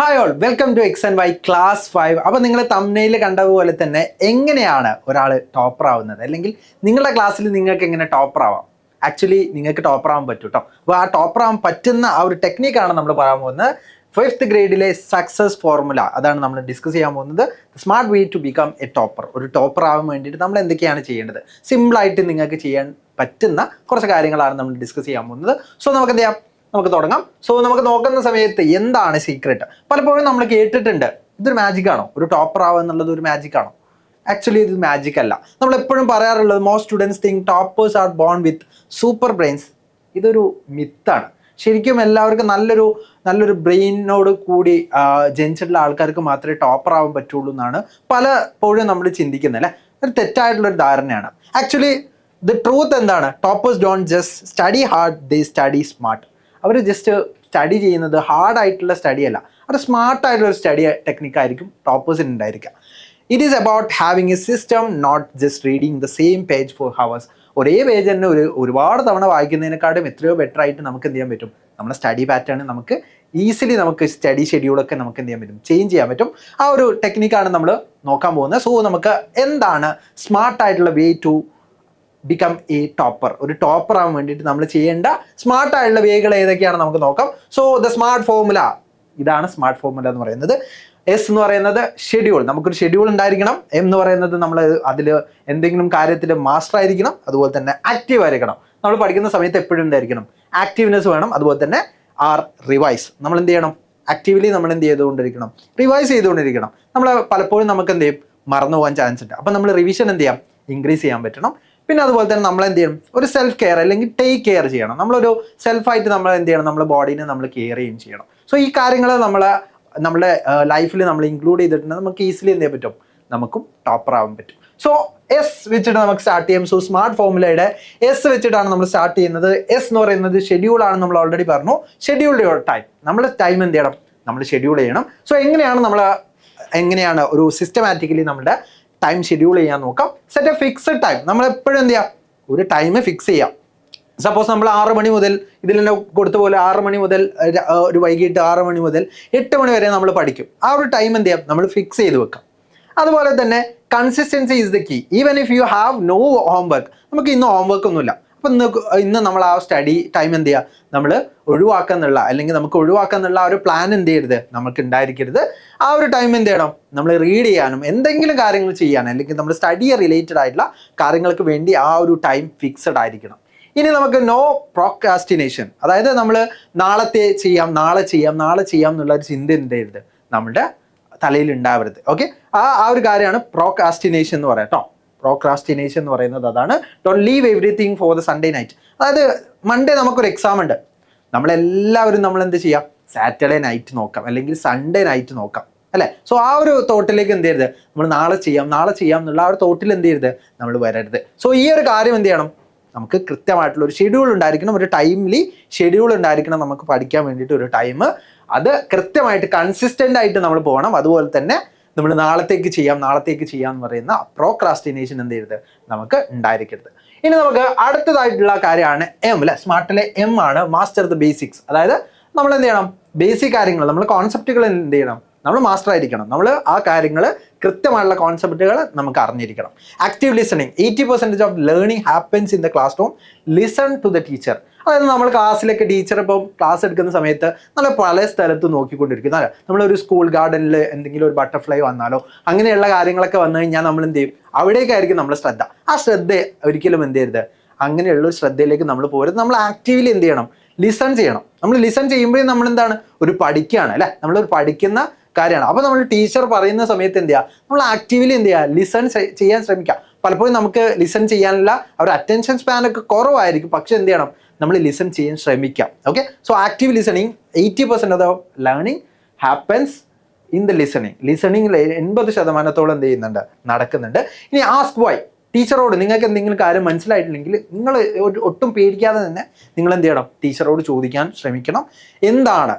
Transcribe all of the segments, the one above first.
Hi all, welcome to X and Y class 5. അപ്പോൾ നിങ്ങൾ thumbnail കണ്ടതുപോലെ തന്നെ എങ്ങനെയാണ് ഒരാൾ ടോപ്പർ ആവുന്നത്, അല്ലെങ്കിൽ നിങ്ങളുടെ ക്ലാസ്സിൽ നിങ്ങൾക്ക് എങ്ങനെ ടോപ്പർ ആവാം. ആക്ച്വലി നിങ്ങൾക്ക് ടോപ്പർ ആവാൻ പറ്റും കേട്ടോ. അപ്പോൾ ആ ടോപ്പർ ആവാൻ പറ്റുന്ന ആ ഒരു ടെക്നിക്കാണ് നമ്മൾ പറയാൻ പോകുന്നത്. 5th ഗ്രേഡിലെ സക്സസ് ഫോർമുല, അതാണ് നമ്മൾ ഡിസ്കസ് ചെയ്യാൻ പോകുന്നത്. Smart way to become a topper. ഒരു ടോപ്പർ ആവാൻ വേണ്ടിയിട്ട് നമ്മൾ എന്തൊക്കെയാണ് ചെയ്യേണ്ടത്, സിമ്പിളായിട്ട് നിങ്ങൾക്ക് ചെയ്യാൻ പറ്റുന്ന കുറച്ച് കാര്യങ്ങളാണ് നമ്മൾ ഡിസ്കസ് ചെയ്യാൻ പോകുന്നത്. സോ നമുക്ക് എന്ത് ചെയ്യാം, നമുക്ക് തുടങ്ങാം. സോ നമുക്ക് നോക്കുന്ന സമയത്ത് എന്താണ് സീക്രട്ട്, പലപ്പോഴും നമ്മൾ കേട്ടിട്ടുണ്ട് ഇതൊരു മാജിക് ആണോ, ഒരു ടോപ്പർ ആവുക എന്നുള്ളത് ഒരു മാജിക് ആണോ. ആക്ച്വലി ഇത് മാജിക് അല്ല. നമ്മൾ എപ്പോഴും പറയാറുള്ളത് most students think toppers are born with super brains. ഇതൊരു മിത്താണ്. ശരിക്കും എല്ലാവർക്കും നല്ലൊരു ബ്രെയിനോട് കൂടി ജനിച്ചിട്ടുള്ള ആൾക്കാർക്ക് മാത്രമേ ടോപ്പർ ആവാൻ പറ്റുള്ളൂ എന്നാണ് പലപ്പോഴും നമ്മൾ ചിന്തിക്കുന്നത് അല്ലേ. ഒരു തെറ്റായിട്ടുള്ളൊരു ധാരണയാണ്. ആക്ച്വലി ദ ട്രൂത്ത് എന്താണ്, toppers don't just study hard, they study smart. അവർ ജസ്റ്റ് സ്റ്റഡി ചെയ്യുന്നത് ഹാർഡായിട്ടുള്ള സ്റ്റഡി അല്ല, അത് സ്മാർട്ടായിട്ടുള്ള ഒരു സ്റ്റഡി ടെക്നിക്കായിരിക്കും ടോപ്പേഴ്സിന് ഉണ്ടായിരിക്കുക. It is about having a system, not just reading the same page for hours. ഒരേ പേജ് തന്നെ ഒരുപാട് തവണ വായിക്കുന്നതിനെക്കാളും എത്രയോ ബെറ്റർ ആയിട്ട് നമുക്ക് എന്ത് ചെയ്യാൻ പറ്റും, നമ്മുടെ സ്റ്റഡി പാറ്റേൺ നമുക്ക് ഈസിലി നമുക്ക് സ്റ്റഡി ഷെഡ്യൂളൊക്കെ നമുക്ക് എന്ത് ചെയ്യാൻ പറ്റും, ചേഞ്ച് ചെയ്യാൻ പറ്റും. ആ ഒരു ടെക്നിക്കാണ് നമ്മൾ നോക്കാൻ പോകുന്നത്. സോ നമുക്ക് എന്താണ് സ്മാർട്ടായിട്ടുള്ള way to become a topper, ഒരു ടോപ്പർ ആവാൻ വേണ്ടിയിട്ട് നമ്മൾ ചെയ്യേണ്ട സ്മാർട്ടായിട്ടുള്ള വേകൾ ഏതൊക്കെയാണ് നമുക്ക് നോക്കാം. സോ ദ സ്മാർട്ട് ഫോർമുല, ഇതാണ് സ്മാർട്ട് ഫോർമുല എന്ന് പറയുന്നത്. എസ് എന്ന് പറയുന്നത് ഷെഡ്യൂൾ, നമുക്കൊരു ഷെഡ്യൂൾ ഉണ്ടായിരിക്കണം. എം എന്ന് പറയുന്നത് നമ്മൾ അതിൽ എന്തെങ്കിലും കാര്യത്തിൽ മാസ്റ്റർ ആയിരിക്കണം. അതുപോലെ തന്നെ ആക്റ്റീവ് ആയിരിക്കണം. നമ്മൾ പഠിക്കുന്ന സമയത്ത് എപ്പോഴും എന്തായിരിക്കണം, ആക്റ്റീവ്നെസ് വേണം. അതുപോലെ തന്നെ റിവൈസ്, നമ്മൾ എന്ത് ചെയ്യണം, ആക്റ്റീവ്ലി നമ്മൾ എന്ത് ചെയ്തുകൊണ്ടിരിക്കണം, റിവൈസ് ചെയ്തുകൊണ്ടിരിക്കണം. നമ്മൾ പലപ്പോഴും നമുക്ക് എന്ത് ചെയ്യും, മറന്നു പോകാൻ ചാൻസ് ഉണ്ട്. അപ്പം നമ്മൾ റിവിഷൻ എന്ത് ചെയ്യാം, ഇൻക്രീസ് ചെയ്യാൻ പറ്റണം. പിന്നെ അതുപോലെ തന്നെ നമ്മൾ എന്ത് ചെയ്യണം, ഒരു സെൽഫ് കെയർ അല്ലെങ്കിൽ ടേക്ക് കെയർ ചെയ്യണം. നമ്മളൊരു സെൽഫായിട്ട് നമ്മൾ എന്ത് ചെയ്യണം, നമ്മുടെ ബോഡീനെ നമ്മൾ കെയർ ചെയ്യുകയും ചെയ്യണം. സോ ഈ കാര്യങ്ങൾ നമ്മുടെ ലൈഫിൽ നമ്മൾ ഇൻക്ലൂഡ് ചെയ്തിട്ടുണ്ടെങ്കിൽ നമുക്ക് ഈസിലി എന്ത് ചെയ്യാൻ പറ്റും, നമുക്കും ടോപ്പർ ആവാൻ പറ്റും. സോ എസ് വെച്ചിട്ട് നമുക്ക് സ്റ്റാർട്ട് ചെയ്യാം. സോ സ്മാർട്ട് ഫോർമുലയുടെ എസ് വെച്ചിട്ടാണ് നമ്മൾ സ്റ്റാർട്ട് ചെയ്യുന്നത്. എസ് എന്ന് പറയുന്നത് ഷെഡ്യൂളാണ്, നമ്മൾ ഓൾറെഡി പറഞ്ഞു. ഷെഡ്യൂൾഡ് യുവർ ടൈം, നമ്മൾ ടൈം എന്ത് ചെയ്യണം, നമ്മൾ ഷെഡ്യൂൾ ചെയ്യണം. സോ എങ്ങനെയാണ് ഒരു സിസ്റ്റമാറ്റിക്കലി നമ്മുടെ ടൈം ഷെഡ്യൂൾ ചെയ്യാൻ നോക്കാം. സെറ്റ് എ ഫിക്സഡ് ടൈം, നമ്മൾ എപ്പോഴും എന്ത് ചെയ്യാം, ഒരു ടൈം ഫിക്സ് ചെയ്യാം. സപ്പോസ് നമ്മൾ 6 മണി മുതൽ, ഇതിൽ തന്നെ കൊടുത്ത പോലെ 6 മണി മുതൽ ഒരു വൈകിട്ട് 6 മണി മുതൽ 8 മണി വരെ നമ്മൾ പഠിക്കും. ആ ഒരു ടൈം എന്ത് ചെയ്യാം, നമ്മൾ ഫിക്സ് ചെയ്ത് വെക്കാം. അതുപോലെ തന്നെ consistency is the key. Even if you have no homework, നമുക്ക് ഇന്ന് ഹോംവർക്ക് ഒന്നുമില്ല, അപ്പം ഇന്ന് നമ്മൾ ആ സ്റ്റഡി ടൈം എന്ത് ചെയ്യുക, നമ്മൾ ഒഴിവാക്കാന്നുള്ള, അല്ലെങ്കിൽ നമുക്ക് ഒഴിവാക്കാന്നുള്ള ആ ഒരു പ്ലാൻ എന്ത് ചെയ്യരുത്, നമുക്ക് ഉണ്ടായിരിക്കരുത്. ആ ഒരു ടൈം എന്ത് ചെയ്യണം, നമ്മൾ റീഡ് ചെയ്യാനും എന്തെങ്കിലും കാര്യങ്ങൾ ചെയ്യാനും, അല്ലെങ്കിൽ നമ്മൾ സ്റ്റഡി റിലേറ്റഡ് ആയിട്ടുള്ള കാര്യങ്ങൾക്ക് വേണ്ടി ആ ഒരു ടൈം ഫിക്സഡ് ആയിരിക്കണം. ഇനി നമുക്ക് നോ പ്രോക്രാസ്റ്റിനേഷൻ, അതായത് നമ്മൾ നാളെ ചെയ്യാം എന്നുള്ള ഒരു ചിന്ത എന്ത് ചെയ്യരുത്, നമ്മുടെ തലയിൽ ഉണ്ടാവരുത്. ഓക്കെ, ആ ഒരു കാര്യമാണ് പ്രോക്രാസ്റ്റിനേഷൻ എന്ന് പറയാം കേട്ടോ. പ്രോക്രാസ്റ്റിനേഷൻ എന്ന് പറയുന്നത് അതാണ്. Don't leave everything for the Sunday night. അതായത് മൺഡേ നമുക്കൊരു എക്സാം ഉണ്ട്, നമ്മളെല്ലാവരും നമ്മൾ എന്ത് ചെയ്യാം, സാറ്റർഡേ നൈറ്റ് നോക്കാം, അല്ലെങ്കിൽ സൺഡേ നൈറ്റ് നോക്കാം അല്ലേ. സോ ആ ഒരു തോട്ടിലേക്ക് എന്ത് ചെയ്യരുത്, നമ്മൾ നാളെ ചെയ്യാം എന്നുള്ള ആ ഒരു തോട്ടിൽ എന്ത് ചെയ്യരുത്, നമ്മൾ വരരുത്. സോ ഈ ഒരു കാര്യം എന്ത് ചെയ്യണം, നമുക്ക് കൃത്യമായിട്ടുള്ള ഒരു ഷെഡ്യൂൾ ഉണ്ടായിരിക്കണം, ഒരു ടൈംലി ഷെഡ്യൂൾ ഉണ്ടായിരിക്കണം. നമുക്ക് പഠിക്കാൻ വേണ്ടിയിട്ട് ഒരു ടൈം, അത് കൃത്യമായിട്ട് കൺസിസ്റ്റൻ്റ് ആയിട്ട് നമ്മൾ പോകണം. അതുപോലെ തന്നെ നമ്മൾ നാളത്തേക്ക് ചെയ്യാം എന്ന് പറയുന്ന പ്രോക്രാസ്റ്റിനേഷൻ എന്ത് ചെയ്യരുത്, നമുക്ക് ഉണ്ടായിരിക്കരുത്. ഇനി നമുക്ക് അടുത്തതായിട്ടുള്ള കാര്യമാണ് എം അല്ലെ. സ്മാർട്ടിലെ എം ആണ് മാസ്റ്റർ ദ ബേസിക്സ്. അതായത് നമ്മൾ എന്ത് ചെയ്യണം, ബേസിക് കാര്യങ്ങൾ, നമ്മൾ കോൺസെപ്റ്റുകൾ എന്ത് ചെയ്യണം, നമ്മൾ മാസ്റ്റർ ആയിരിക്കണം. നമ്മൾ ആ കാര്യങ്ങൾ, കൃത്യമായുള്ള കോൺസെപ്റ്റുകൾ നമുക്ക് അറിഞ്ഞിരിക്കണം. Active listening, 80% of learning happens in the classroom. Listen to the teacher. അതായത് നമ്മൾ ക്ലാസ്സിലൊക്കെ ടീച്ചർ ഇപ്പം ക്ലാസ് എടുക്കുന്ന സമയത്ത് നമ്മൾ പല സ്ഥലത്ത് നോക്കിക്കൊണ്ടിരിക്കുന്ന, നമ്മളൊരു സ്കൂൾ ഗാർഡനിൽ എന്തെങ്കിലും ഒരു ബട്ടർഫ്ലൈ വന്നാലോ അങ്ങനെയുള്ള കാര്യങ്ങളൊക്കെ വന്നു കഴിഞ്ഞാൽ നമ്മൾ എന്ത് ചെയ്യും, അവിടേക്കായിരിക്കും നമ്മുടെ ശ്രദ്ധ. ആ ശ്രദ്ധ ഒരിക്കലും എന്ത് ചെയ്യരുത്, അങ്ങനെയുള്ള ഒരു ശ്രദ്ധയിലേക്ക് നമ്മൾ പോരുത്. നമ്മൾ ആക്റ്റീവ്ലി എന്ത് ചെയ്യണം, ലിസൺ ചെയ്യണം. നമ്മൾ ലിസൺ ചെയ്യുമ്പോഴേ നമ്മൾ എന്താണ്, ഒരു പഠിക്കുകയാണ് അല്ലേ, നമ്മളൊരു പഠിക്കുന്ന കാര്യമാണ്. അപ്പോൾ നമ്മൾ ടീച്ചർ പറയുന്ന സമയത്ത് എന്ത് ചെയ്യുക, നമ്മൾ ആക്റ്റീവ്ലി എന്ത് ചെയ്യുക, ലിസൺ ചെയ്യാൻ ശ്രമിക്കുക. പലപ്പോഴും നമുക്ക് ലിസൺ ചെയ്യാനുള്ള ഒരു അറ്റൻഷൻ സ്പാനൊക്കെ കുറവായിരിക്കും, പക്ഷെ എന്ത് ചെയ്യണം, നമ്മൾ ലിസൺ ചെയ്യാൻ ശ്രമിക്കാം. Okay, so active listening, 80% of the learning happens in the ലിസണിങ്ങിൽ 80% എന്ത് ചെയ്യുന്നുണ്ട്, നടക്കുന്നുണ്ട്. ഇനി ആസ്ക് വൈ. ടീച്ചറോട് നിങ്ങൾക്ക് എന്തെങ്കിലും കാര്യം മനസ്സിലായിട്ടില്ലെങ്കിൽ നിങ്ങൾ ഒട്ടും പേടിക്കാതെ തന്നെ നിങ്ങൾ എന്ത് ചെയ്യണം, ടീച്ചറോട് ചോദിക്കാൻ ശ്രമിക്കണം.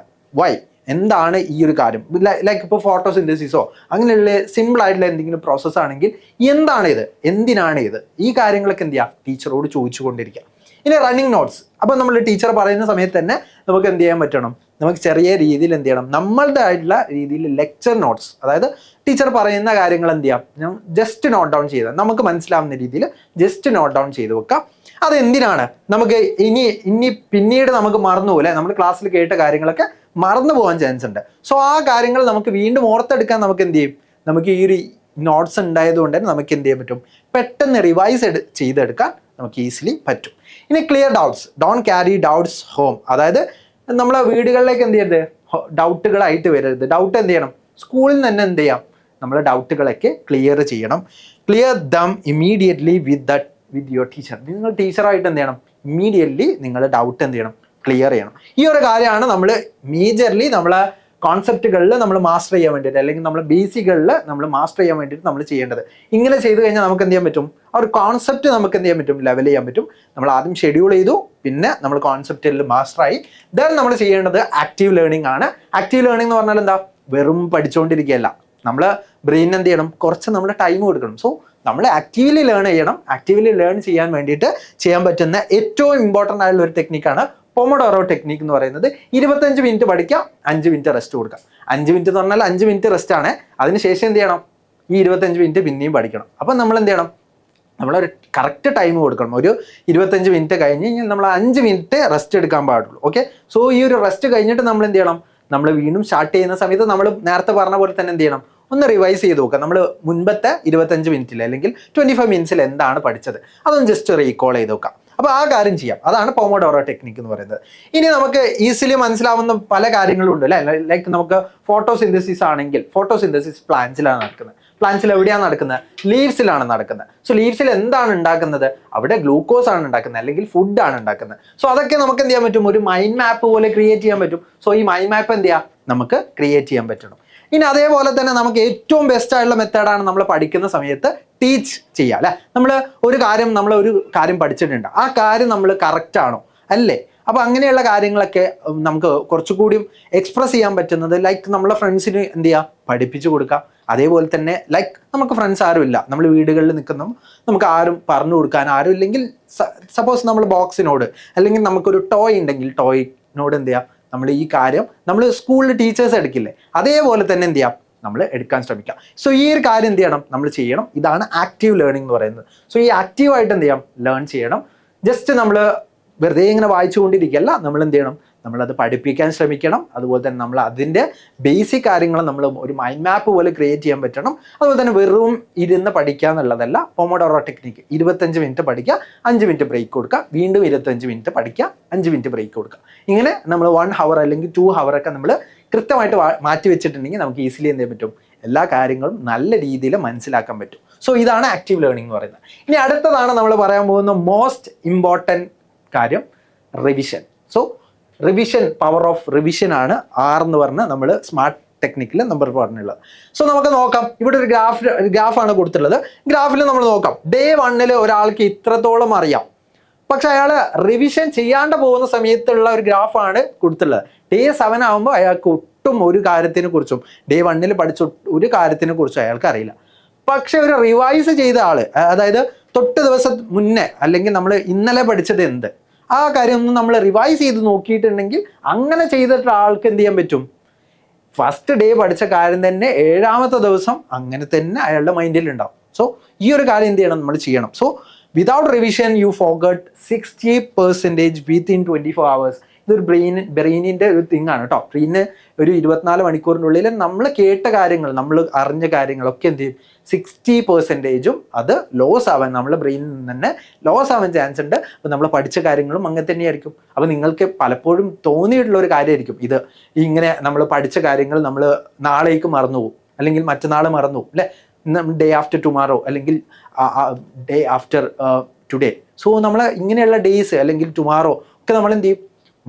എന്താണ് ഈ ഒരു കാര്യം, ലൈക്ക് ഇപ്പോൾ ഫോട്ടോസിന്തസിസോ അങ്ങനെയുള്ള സിമ്പിൾ ആയിട്ടുള്ള എന്തെങ്കിലും പ്രോസസ്സ് ആണെങ്കിൽ എന്തിനാണ് ഇത്, ഈ കാര്യങ്ങളൊക്കെ എന്ത് ചെയ്യുക, ടീച്ചറോട് ചോദിച്ചു കൊണ്ടിരിക്കുക. ഇനി റണ്ണിങ് നോട്ട്സ്. അപ്പോൾ നമ്മൾ ടീച്ചർ പറയുന്ന സമയത്ത് തന്നെ നമുക്ക് എന്ത് ചെയ്യാൻ പറ്റണം, നമുക്ക് ചെറിയ രീതിയിൽ എന്ത് ചെയ്യണം, നമ്മളുടെ ആയിട്ടുള്ള രീതിയിൽ ലെക്ചർ നോട്ട്സ്, അതായത് ടീച്ചർ പറയുന്ന കാര്യങ്ങൾ എന്ത് ചെയ്യാം, ജസ്റ്റ് നോട്ട് ഡൗൺ ചെയ്താൽ നമുക്ക് മനസ്സിലാവുന്ന രീതിയിൽ ജസ്റ്റ് നോട്ട് ഡൗൺ ചെയ്ത് വെക്കാം. അതെന്തിനാണ്, നമുക്ക് ഇനി പിന്നീട് നമുക്ക് മറന്നു പോലെ നമ്മൾ ക്ലാസ്സിൽ കേട്ട കാര്യങ്ങളൊക്കെ മറന്നു പോകാൻ ചാൻസ് ഉണ്ട്. സോ ആ കാര്യങ്ങൾ നമുക്ക് വീണ്ടും ഓർത്തെടുക്കാൻ നമുക്ക് എന്ത് ചെയ്യും, നമുക്ക് ഈ ഒരു നോട്ട്സ് ഉണ്ടായതുകൊണ്ട് തന്നെ നമുക്ക് എന്ത് ചെയ്യാൻ പറ്റും, പെട്ടെന്ന് റിവൈസ് ചെയ്തെടുക്കാൻ നമുക്ക് ഈസിലി പറ്റും. ഇനി clear doubts, don't carry doubts home. അതായത് നമ്മളെ വീടുകളിലേക്ക് എന്ത് ചെയ്യരുത്, ഡൗട്ടുകളായിട്ട് വരരുത്. ഡൗട്ട് എന്ത് ചെയ്യണം, സ്കൂളിൽ നിന്ന് തന്നെ എന്ത് ചെയ്യാം, നമ്മളെ ഡൗട്ടുകളൊക്കെ ക്ലിയർ ചെയ്യണം. Clear dum immediately with your teacher. നിങ്ങൾ ടീച്ചറായിട്ട് എന്ത് ചെയ്യണം, ഇമ്മീഡിയറ്റ്ലി നിങ്ങളുടെ ഡൗട്ട് എന്ത് ചെയ്യണം, ക്ലിയർ ചെയ്യണം. ഈ ഒരു കാര്യമാണ് നമ്മൾ മേജർലി നമ്മളെ കോൺസെപ്റ്റുകളിൽ നമ്മൾ മാസ്റ്റർ ചെയ്യാൻ വേണ്ടിയിട്ട്, അല്ലെങ്കിൽ നമ്മൾ ബേസിക്കുകളിൽ നമ്മൾ മാസ്റ്റർ ചെയ്യാൻ വേണ്ടിയിട്ട് നമ്മൾ ചെയ്യേണ്ടത്. ഇങ്ങനെ ചെയ്ത് കഴിഞ്ഞാൽ നമുക്ക് എന്ത് ചെയ്യാൻ പറ്റും, ആ ഒരു കോൺസെപ്റ്റ് നമുക്ക് എന്ത് ചെയ്യാൻ പറ്റും, ലെവൽ ചെയ്യാൻ പറ്റും. നമ്മൾ ആദ്യം ഷെഡ്യൂൾ ചെയ്തു, പിന്നെ നമ്മൾ കോൺസെപ്റ്റിൽ മാസ്റ്ററായി. ദെൻ നമ്മൾ ചെയ്യേണ്ടത് ആക്റ്റീവ് ലേണിംഗ് ആണ്. ആക്റ്റീവ് ലേണിംഗ് എന്ന് പറഞ്ഞാൽ എന്താ, വെറും പഠിച്ചുകൊണ്ടിരിക്കുകയല്ല, നമ്മൾ ബ്രെയിൻ എന്ത് ചെയ്യണം, കുറച്ച് നമ്മൾ ടൈം കൊടുക്കണം. സോ നമ്മൾ ആക്റ്റീവ്ലി ലേൺ ചെയ്യണം. ആക്റ്റീവ്ലി ലേൺ ചെയ്യാൻ വേണ്ടിയിട്ട് ചെയ്യാൻ പറ്റുന്ന ഏറ്റവും ഇമ്പോർട്ടൻ്റ് ആയിട്ടുള്ള ഒരു ടെക്നിക്കാണ് പൊമോഡോറോ ടെക്നിക്ക് എന്ന് പറയുന്നത്. 25 മിനിറ്റ് പഠിക്കാം, 5 മിനിറ്റ് റെസ്റ്റ് കൊടുക്കാം. 5 മിനിറ്റ് എന്ന് പറഞ്ഞാൽ 5 മിനിറ്റ് റെസ്റ്റ് ആണ്. അതിനുശേഷം എന്ത് ചെയ്യണം, ഈ 25 മിനിറ്റ് പിന്നെയും പഠിക്കണം. അപ്പം നമ്മൾ എന്ത് ചെയ്യണം, നമ്മളൊരു കറക്റ്റ് ടൈം കൊടുക്കണം. ഒരു 25 മിനിറ്റ് കഴിഞ്ഞ് കഴിഞ്ഞാൽ നമ്മൾ 5 മിനിറ്റ് റെസ്റ്റ് എടുക്കാൻ പാടുള്ളൂ. ഓക്കെ, സോ ഈ ഒരു റെസ്റ്റ് കഴിഞ്ഞിട്ട് നമ്മൾ എന്ത് ചെയ്യണം, നമ്മൾ വീണ്ടും സ്റ്റാർട്ട് ചെയ്യുന്ന സമയത്ത് നമ്മൾ നേരത്തെ പറഞ്ഞ പോലെ തന്നെ എന്ത് ചെയ്യണം, ഒന്ന് റിവൈസ് ചെയ്ത് നോക്കാം. നമ്മൾ മുൻപത്തെ 25 മിനിറ്റിൽ അല്ലെങ്കിൽ 25 മിനിറ്റ്സിൽ എന്താണ് പഠിച്ചത് അതൊന്ന് ജസ്റ്റ് റീകോൾ ചെയ്ത് നോക്കാം. അപ്പോൾ ആ കാര്യം ചെയ്യാം. അതാണ് പൊമോഡോറോ ടെക്നിക്ക് എന്ന് പറയുന്നത്. ഇനി നമുക്ക് ഈസിലി മനസ്സിലാവുന്ന പല കാര്യങ്ങളും ഉണ്ട് അല്ലേ. ലൈക്ക് നമുക്ക് ഫോട്ടോസിന്തസിസ് ആണെങ്കിൽ, ഫോട്ടോസിന്തസിസ് പ്ലാന്റ്സിലാണ് നടക്കുന്നത്. പ്ലാന്റ്സിൽ എവിടെയാണ് നടക്കുന്നത്, ലീവ്സിലാണ് നടക്കുന്നത്. സോ ലീവ്സിൽ എന്താണ് ഉണ്ടാക്കുന്നത്, അവിടെ ഗ്ലൂക്കോസ് ആണ് ഉണ്ടാക്കുന്നത്, അല്ലെങ്കിൽ ഫുഡാണ് ഉണ്ടാക്കുന്നത്. സോ അതൊക്കെ നമുക്ക് എന്ത് ചെയ്യാൻ പറ്റും, ഒരു മൈൻഡ് മാപ്പ് പോലെ ക്രിയേറ്റ് ചെയ്യാൻ പറ്റും. സോ ഈ മൈൻഡ് മാപ്പ് എന്ത് ചെയ്യാം, നമുക്ക് ക്രിയേറ്റ് ചെയ്യാൻ പറ്റണം. ഇനി അതേപോലെ തന്നെ നമുക്ക് ഏറ്റവും ബെസ്റ്റ് ആയിട്ടുള്ള മെത്തേഡാണ് നമ്മൾ പഠിക്കുന്ന സമയത്ത് ടീച്ച് ചെയ്യുക അല്ലെ. നമ്മൾ ഒരു കാര്യം പഠിച്ചിട്ടുണ്ട്, ആ കാര്യം നമ്മൾ കറക്റ്റ് ആണോ അല്ലേ. അപ്പോൾ അങ്ങനെയുള്ള കാര്യങ്ങളൊക്കെ നമുക്ക് കുറച്ചുകൂടിയും എക്സ്പ്രസ് ചെയ്യാൻ പറ്റുന്നത് ലൈക്ക് നമ്മളെ ഫ്രണ്ട്സിന് എന്ത് ചെയ്യുക, പഠിപ്പിച്ചു കൊടുക്കുക. അതേപോലെ തന്നെ ലൈക്ക് നമുക്ക് ഫ്രണ്ട്സ് ആരും ഇല്ല, നമ്മൾ വീടുകളിൽ നിൽക്കുന്ന നമുക്ക് ആരും പറഞ്ഞു കൊടുക്കാൻ ആരും ഇല്ലെങ്കിൽ, സപ്പോസ് നമ്മൾ ബോക്സിനോട് അല്ലെങ്കിൽ നമുക്കൊരു ടോയ് ഉണ്ടെങ്കിൽ ടോയിനോട് എന്ത് ചെയ്യാം, നമ്മൾ ഈ കാര്യം നമ്മൾ സ്കൂളിൽ ടീച്ചേഴ്സ് എടുക്കില്ലേ, അതേപോലെ തന്നെ എന്ത് ചെയ്യാം, നമ്മൾ എടുക്കാൻ ശ്രമിക്കാം. സോ ഈ ഒരു കാര്യം എന്ത് ചെയ്യണം, നമ്മൾ ചെയ്യണം. ഇതാണ് ആക്റ്റീവ് ലേണിംഗ് എന്ന് പറയുന്നത്. സോ ഈ ആക്റ്റീവായിട്ട് എന്ത് ചെയ്യാം, ലേൺ ചെയ്യണം. ജസ്റ്റ് നമ്മൾ വെറുതെ ഇങ്ങനെ വായിച്ചുകൊണ്ടിരിക്കുകയല്ല, നമ്മൾ എന്ത് ചെയ്യണം, നമ്മളത് പഠിപ്പിക്കാൻ ശ്രമിക്കണം. അതുപോലെ തന്നെ നമ്മൾ അതിൻ്റെ ബേസിക് കാര്യങ്ങൾ നമ്മൾ ഒരു മൈൻഡ് മാപ്പ് പോലെ ക്രിയേറ്റ് ചെയ്യാൻ പറ്റണം. അതുപോലെ തന്നെ വെറും ഇരുന്ന് പഠിക്കുക എന്നുള്ളതല്ല. പൊമോഡോറോ ടെക്നിക്ക് 25 മിനിറ്റ് പഠിക്കുക, 5 മിനിറ്റ് ബ്രേക്ക് കൊടുക്കുക, വീണ്ടും 25 മിനിറ്റ് പഠിക്കുക, 5 മിനിറ്റ് ബ്രേക്ക് കൊടുക്കുക. ഇങ്ങനെ നമ്മൾ 1 ഹവർ അല്ലെങ്കിൽ 2 ഹവറൊക്കെ നമ്മൾ കൃത്യമായിട്ട് മാറ്റി വെച്ചിട്ടുണ്ടെങ്കിൽ നമുക്ക് ഈസിലി എന്ത് ചെയ്യാൻ പറ്റും, എല്ലാ കാര്യങ്ങളും നല്ല രീതിയിൽ മനസ്സിലാക്കാൻ പറ്റും. സോ ഇതാണ് ആക്റ്റീവ് ലേണിംഗ് എന്ന് പറയുന്നത്. ഇനി അടുത്തതാണ് നമ്മൾ പറയാൻ പോകുന്ന മോസ്റ്റ് ഇമ്പോർട്ടൻറ്റ് കാര്യം, revision. So revision, power of revision ആണ് 6 എന്ന് പറഞ്ഞ് നമ്മൾ സ്മാർട്ട് ടെക്നിക്കിൽ നമ്പർ പറഞ്ഞുള്ളത്. സോ നമുക്ക് നോക്കാം. ഇവിടെ ഒരു ഗ്രാഫാണ് കൊടുത്തിട്ടുള്ളത്. ഗ്രാഫിൽ നമ്മൾ നോക്കാം, ഡേ 1 ഒരാൾക്ക് ഇത്രത്തോളം അറിയാം, പക്ഷെ അയാൾ റിവിഷൻ ചെയ്യാണ്ട് പോകുന്ന സമയത്തുള്ള ഒരു ഗ്രാഫാണ് കൊടുത്തിട്ടുള്ളത്. ഡേ 7 ആകുമ്പോൾ അയാൾക്ക് ഒട്ടും ഒരു കാര്യത്തിനെ കുറിച്ചും, ഡേ 1 പഠിച്ച ഒരു കാര്യത്തിനെ കുറിച്ചും അയാൾക്ക് അറിയില്ല. പക്ഷെ ഒരു റിവൈസ് ചെയ്ത ആള്, അതായത് തൊട്ട് ദിവസം മുന്നേ അല്ലെങ്കിൽ നമ്മൾ ഇന്നലെ പഠിച്ചത് എന്ത്, ആ കാര്യം ഒന്ന് നമ്മൾ റിവൈസ് ചെയ്ത് നോക്കിയിട്ടുണ്ടെങ്കിൽ അങ്ങനെ ചെയ്തിട്ടുള്ള ആൾക്ക് എന്ത് ചെയ്യാൻ പറ്റും, ഫസ്റ്റ് ഡേ പഠിച്ച കാര്യം തന്നെ 7ാമത്തെ ദിവസം അങ്ങനെ തന്നെ അയാളുടെ മൈൻഡിൽ ഉണ്ടാവും. സോ ഈ ഒരു കാര്യം എന്ത് ചെയ്യണം, നമ്മൾ ചെയ്യണം. So without revision you forget 60% within 24 hours. ഇതൊരു ബ്രെയിനിൻ്റെ ഒരു തിങ് ആണ് കേട്ടോ. ബ്രെയിന് ഒരു 24 മണിക്കൂറിനുള്ളിൽ നമ്മൾ കേട്ട കാര്യങ്ങൾ, നമ്മൾ അറിഞ്ഞ കാര്യങ്ങളൊക്കെ എന്ത് ചെയ്യും, 60% അത് ലോസ് ആവാൻ, നമ്മുടെ ബ്രെയിനിൽ നിന്ന് തന്നെ ലോസ് ആവാൻ ചാൻസ് ഉണ്ട്. അപ്പോൾ നമ്മൾ പഠിച്ച കാര്യങ്ങളും അങ്ങനെ തന്നെയായിരിക്കും. അപ്പോൾ നിങ്ങൾക്ക് പലപ്പോഴും തോന്നിയിട്ടുള്ള ഒരു കാര്യമായിരിക്കും ഇത്, ഇങ്ങനെ നമ്മൾ പഠിച്ച കാര്യങ്ങൾ നമ്മൾ നാളേക്ക് മറന്നു പോകും, അല്ലെങ്കിൽ മറ്റന്നാൾ മറന്നു പോകും അല്ലേ, ഡേ ആഫ്റ്റർ ടുമാറോ അല്ലെങ്കിൽ ഡേ ആഫ്റ്റർ ടുഡേ. സോ നമ്മൾ ഇങ്ങനെയുള്ള ഡേയ്സ് അല്ലെങ്കിൽ ടുമാറോ ഒക്കെ നമ്മൾ എന്ത് ചെയ്യും,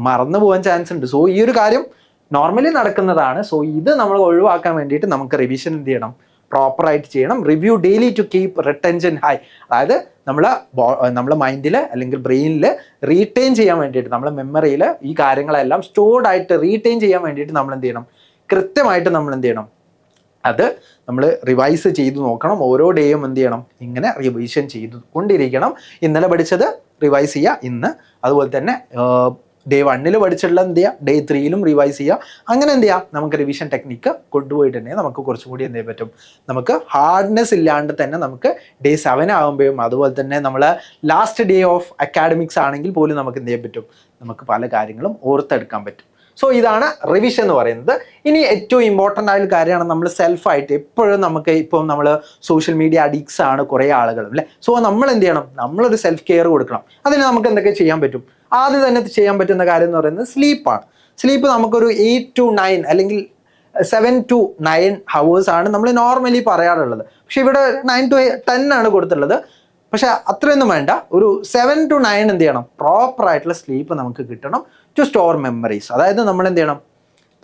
മറന്നു പോകാൻ ചാൻസ് ഉണ്ട്. സോ ഈ ഒരു കാര്യം നോർമലി നടക്കുന്നതാണ്. സോ ഇത് നമ്മൾ ഒഴിവാക്കാൻ വേണ്ടിയിട്ട് നമുക്ക് റിവിഷൻ എന്ത് ചെയ്യണം, പ്രോപ്പറായിട്ട് ചെയ്യണം. Review daily to keep retention high. അതായത് നമ്മളെ മൈൻഡിൽ അല്ലെങ്കിൽ ബ്രെയിനിൽ റീറ്റെയിൻ ചെയ്യാൻ വേണ്ടിയിട്ട്, നമ്മളെ മെമ്മറിയിൽ ഈ കാര്യങ്ങളെല്ലാം സ്റ്റോർഡ് ആയിട്ട് റീറ്റെയിൻ ചെയ്യാൻ വേണ്ടിയിട്ട് നമ്മൾ എന്ത് ചെയ്യണം, കൃത്യമായിട്ട് നമ്മൾ എന്ത് ചെയ്യണം, അത് നമ്മൾ റിവൈസ് ചെയ്ത് നോക്കണം. ഓരോ ഡേയും എന്ത് ചെയ്യണം, ഇങ്ങനെ റിവിഷൻ ചെയ്തു കൊണ്ടിരിക്കണം. ഇന്നലെ പഠിച്ചത് റിവൈസ് ചെയ്യുക ഇന്ന്. അതുപോലെ തന്നെ ഡേ 1 പഠിച്ചിട്ടുള്ള എന്ത് ചെയ്യുക, ഡേ 3 റിവൈസ് ചെയ്യുക. അങ്ങനെ എന്ത് ചെയ്യുക, നമുക്ക് റിവിഷൻ ടെക്നിക്ക് കൊണ്ടുപോയിട്ടുണ്ടെങ്കിൽ നമുക്ക് കുറച്ചും കൂടി എന്ത് ചെയ്യാൻ പറ്റും, നമുക്ക് ഹാർഡ്നെസ് ഇല്ലാണ്ട് തന്നെ നമുക്ക് ഡേ 7 ആകുമ്പോഴും അതുപോലെ തന്നെ നമ്മൾ ലാസ്റ്റ് ഡേ ഓഫ് അക്കാഡമിക്സ് ആണെങ്കിൽ പോലും നമുക്ക് എന്ത് ചെയ്യാൻ പറ്റും, നമുക്ക് പല കാര്യങ്ങളും ഓർത്തെടുക്കാൻ പറ്റും. സോ ഇതാണ് റിവിഷൻ എന്ന് പറയുന്നത്. ഇനി ഏറ്റവും ഇമ്പോർട്ടൻ്റ് ആയ കാര്യമാണ് നമ്മൾ സെൽഫായിട്ട് എപ്പോഴും നമുക്ക് ഇപ്പം നമ്മൾ സോഷ്യൽ മീഡിയ അഡിക്ട്സ് ആണ് കുറേ ആളുകളും അല്ലേ. സോ നമ്മൾ എന്ത് ചെയ്യണം, നമ്മളൊരു സെൽഫ് കെയർ കൊടുക്കണം. അതിന് നമുക്ക് എന്തൊക്കെ ചെയ്യാൻ പറ്റും? ആദ്യം തന്നെ ചെയ്യാൻ പറ്റുന്ന കാര്യം എന്ന് പറയുന്നത് സ്ലീപ്പാണ്. സ്ലീപ്പ് നമുക്കൊരു 8 to 9 അല്ലെങ്കിൽ 7 to 9 hours ആണ് നമ്മൾ നോർമലി പറയാറുള്ളത്. പക്ഷെ ഇവിടെ 9 to 10 ആണ് കൊടുത്തിട്ടുള്ളത്. പക്ഷെ അത്രയൊന്നും വേണ്ട, ഒരു 7 to 9 എന്ത് ചെയ്യണം, പ്രോപ്പറായിട്ടുള്ള സ്ലീപ്പ് നമുക്ക് കിട്ടണം ടു സ്റ്റോർ മെമ്മറീസ്. അതായത് നമ്മൾ എന്ത് ചെയ്യണം,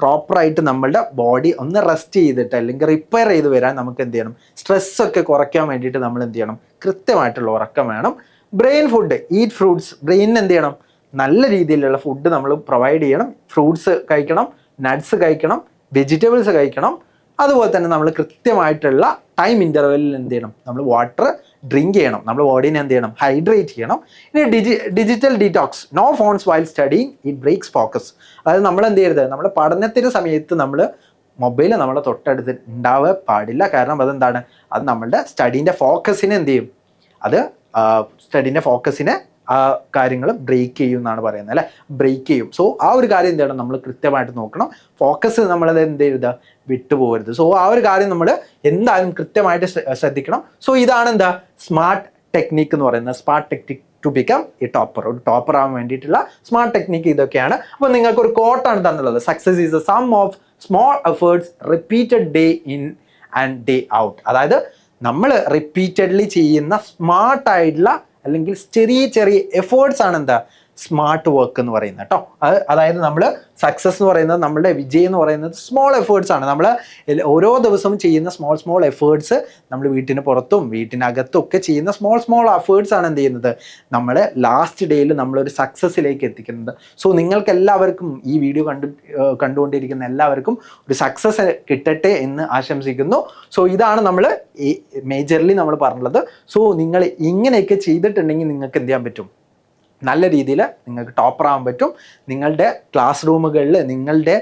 പ്രോപ്പറായിട്ട് നമ്മളുടെ ബോഡി ഒന്ന് റെസ്റ്റ് ചെയ്തിട്ട് അല്ലെങ്കിൽ റിപ്പയർ ചെയ്ത് വരാൻ നമുക്ക് എന്ത് ചെയ്യണം, സ്ട്രെസ്സൊക്കെ കുറയ്ക്കാൻ വേണ്ടിയിട്ട് നമ്മൾ എന്ത് ചെയ്യണം, കൃത്യമായിട്ടുള്ള ഉറക്കം വേണം. Brain food, eat fruits. ബ്രെയിനിന് എന്ത് ചെയ്യണം, നല്ല രീതിയിലുള്ള ഫുഡ് നമ്മൾ പ്രൊവൈഡ് ചെയ്യണം. ഫ്രൂട്ട്സ് കഴിക്കണം, നട്ട്സ് കഴിക്കണം, വെജിറ്റബിൾസ് കഴിക്കണം. അതുപോലെ തന്നെ നമ്മൾ കൃത്യമായിട്ടുള്ള ടൈം ഇൻ്റർവെല്ലിൽ എന്ത് ചെയ്യണം, നമ്മൾ വാട്ടർ ഡ്രിങ്ക് ചെയ്യണം. നമ്മൾ ബോഡീനെ എന്ത് ചെയ്യണം, ഹൈഡ്രേറ്റ് ചെയ്യണം. ഇനി digital detox. No phones while studying, it breaks focus. അതായത് നമ്മൾ എന്ത് ചെയ്യരുത്, നമ്മുടെ പഠനത്തിൻ്റെ സമയത്ത് നമ്മൾ മൊബൈൽ നമ്മളെ തൊട്ടടുത്ത് ഉണ്ടാവാൻ പാടില്ല. കാരണം അതെന്താണ്, അത് നമ്മളുടെ സ്റ്റഡീൻ്റെ ഫോക്കസിനെ എന്ത് ചെയ്യും, അത് സ്റ്റഡീൻ്റെ ഫോക്കസിനെ ആ കാര്യങ്ങൾ ബ്രേക്ക് ചെയ്യും എന്നാണ് പറയുന്നത് അല്ലേ, ബ്രേക്ക് ചെയ്യും. സോ ആ ഒരു കാര്യം എന്ത് ചെയ്യണം, നമ്മൾ കൃത്യമായിട്ട് നോക്കണം. ഫോക്കസ് നമ്മളത് എന്ത് ചെയ്യരുത്, വിട്ടുപോകരുത്. സോ ആ ഒരു കാര്യം നമ്മൾ എന്തായാലും കൃത്യമായിട്ട് ശ്രദ്ധിക്കണം. സോ ഇതാണ് എന്താ സ്മാർട്ട് ടെക്നിക്ക് എന്ന് പറയുന്നത്. Smart technique to become a topper. ഒരു ടോപ്പർ ആവാൻ വേണ്ടിയിട്ടുള്ള സ്മാർട്ട് ടെക്നിക്ക് ഇതൊക്കെയാണ്. അപ്പോൾ നിങ്ങൾക്ക് ഒരു കോട്ടാണ് തന്നുള്ളത്, success is a sum of small efforts repeated day in and day out. അതായത് നമ്മൾ റിപ്പീറ്റഡ്ലി ചെയ്യുന്ന സ്മാർട്ടായിട്ടുള്ള അല്ലെങ്കിൽ ചെറിയ ചെറിയ എഫേർട്സ് ആണ് എന്താ സ്മാർട്ട് വർക്ക് എന്ന് പറയുന്നത് കേട്ടോ. അതായത് നമ്മൾ സക്സസ് എന്ന് പറയുന്നത്, നമ്മളുടെ വിജയം എന്ന് പറയുന്നത് സ്മോൾ എഫേർട്സ് ആണ്. നമ്മൾ ഓരോ ദിവസവും ചെയ്യുന്ന സ്മോൾ എഫേർട്സ്, നമ്മൾ വീട്ടിന് പുറത്തും വീട്ടിനകത്തും ഒക്കെ ചെയ്യുന്ന സ്മോൾ എഫേർട്സ് ആണ് എന്ത് ചെയ്യുന്നത്, നമ്മൾ ലാസ്റ്റ് ഡേയിൽ നമ്മളൊരു സക്സസ്സിലേക്ക് എത്തിക്കുന്നത്. സോ നിങ്ങൾക്ക് എല്ലാവർക്കും ഈ വീഡിയോ കണ്ടുകൊണ്ടിരിക്കുന്ന എല്ലാവർക്കും ഒരു സക്സസ് കിട്ടട്ടെ എന്ന് ആശംസിക്കുന്നു. സോ ഇതാണ് നമ്മൾ മേജർലി നമ്മൾ പറഞ്ഞുള്ളത്. സോ നിങ്ങൾ ഇങ്ങനെയൊക്കെ ചെയ്തിട്ടുണ്ടെങ്കിൽ നിങ്ങൾക്ക് എന്ത് ചെയ്യാൻ പറ്റും, നല്ല രീതിയിൽ നിങ്ങൾക്ക് ടോപ്പർ ആവാൻ പറ്റും. നിങ്ങളുടെ ക്ലാസ് റൂമുകളിൽ, നിങ്ങളുടെ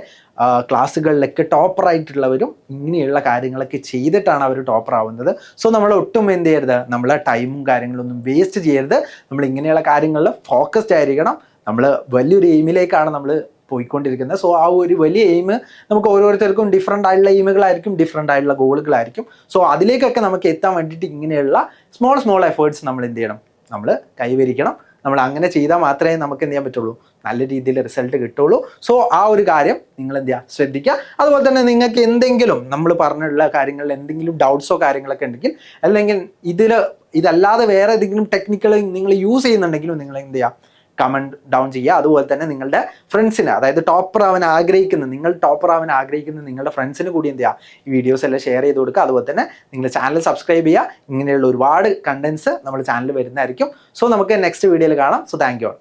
ക്ലാസ്സുകളിലൊക്കെ ടോപ്പറായിട്ടുള്ളവരും ഇങ്ങനെയുള്ള കാര്യങ്ങളൊക്കെ ചെയ്തിട്ടാണ് അവർ ടോപ്പർ ആവുന്നത്. സോ നമ്മൾ ഒട്ടും എന്ത് ചെയ്യരുത്, നമ്മളെ ടൈമും കാര്യങ്ങളൊന്നും വേസ്റ്റ് ചെയ്യരുത്. നമ്മൾ ഇങ്ങനെയുള്ള കാര്യങ്ങളിൽ ഫോക്കസ്ഡ് ആയിരിക്കണം. നമ്മൾ വലിയൊരു എയിമിലേക്കാണ് നമ്മൾ പോയിക്കൊണ്ടിരിക്കുന്നത്. സോ ആ ഒരു വലിയ എയിം നമുക്ക് ഓരോരുത്തർക്കും ഡിഫറെൻ്റ് ആയിട്ടുള്ള എയിമുകളായിരിക്കും, ഡിഫറെൻ്റ് ആയിട്ടുള്ള ഗോളുകളായിരിക്കും. സോ അതിലേക്കൊക്കെ നമുക്ക് എത്താൻ വേണ്ടിയിട്ട് ഇങ്ങനെയുള്ള സ്മോൾ എഫേർട്സ് നമ്മൾ എന്ത് ചെയ്യണം, നമ്മൾ കൈവരിക്കണം. നമ്മൾ അങ്ങനെ ചെയ്താൽ മാത്രമേ നമുക്ക് എന്ത് ചെയ്യാൻ പറ്റുള്ളൂ, നല്ല രീതിയിൽ റിസൾട്ട് കിട്ടുള്ളൂ. സോ ആ ഒരു കാര്യം നിങ്ങൾ എന്ത് ചെയ്യുക, ശ്രദ്ധിക്കുക. അതുപോലെ തന്നെ നിങ്ങൾക്ക് എന്തെങ്കിലും നമ്മൾ പറഞ്ഞിട്ടുള്ള കാര്യങ്ങളിൽ എന്തെങ്കിലും ഡൗട്ട്സോ കാര്യങ്ങളൊക്കെ ഉണ്ടെങ്കിൽ, അല്ലെങ്കിൽ ഇതല്ലാതെ വേറെ ഏതെങ്കിലും ടെക്നിക്കുകൾ നിങ്ങൾ യൂസ് ചെയ്യുന്നുണ്ടെങ്കിലും നിങ്ങൾ എന്ത് ചെയ്യുക, കമൻറ്റ് ഡൗൺ ചെയ്യുക. അതുപോലെ തന്നെ നിങ്ങളുടെ ഫ്രണ്ട്സിന്, അതായത് നിങ്ങൾ ടോപ്പർ ആവാൻ ആഗ്രഹിക്കുന്ന നിങ്ങളുടെ ഫ്രണ്ട്സിന് കൂടി എന്ത് ചെയ്യുക, ഈ വീഡിയോസ് എല്ലാം ഷെയർ ചെയ്ത് കൊടുക്കുക. അതുപോലെ തന്നെ നിങ്ങൾ ചാനൽ സബ്സ്ക്രൈബ് ചെയ്യുക. ഇങ്ങനെയുള്ള ഒരുപാട് കണ്ടൻസ് നമ്മൾ ചാനലിൽ വരുന്നതായിരിക്കും. സോ നമുക്ക് നെക്സ്റ്റ് വീഡിയോയിൽ കാണാം. So thank you.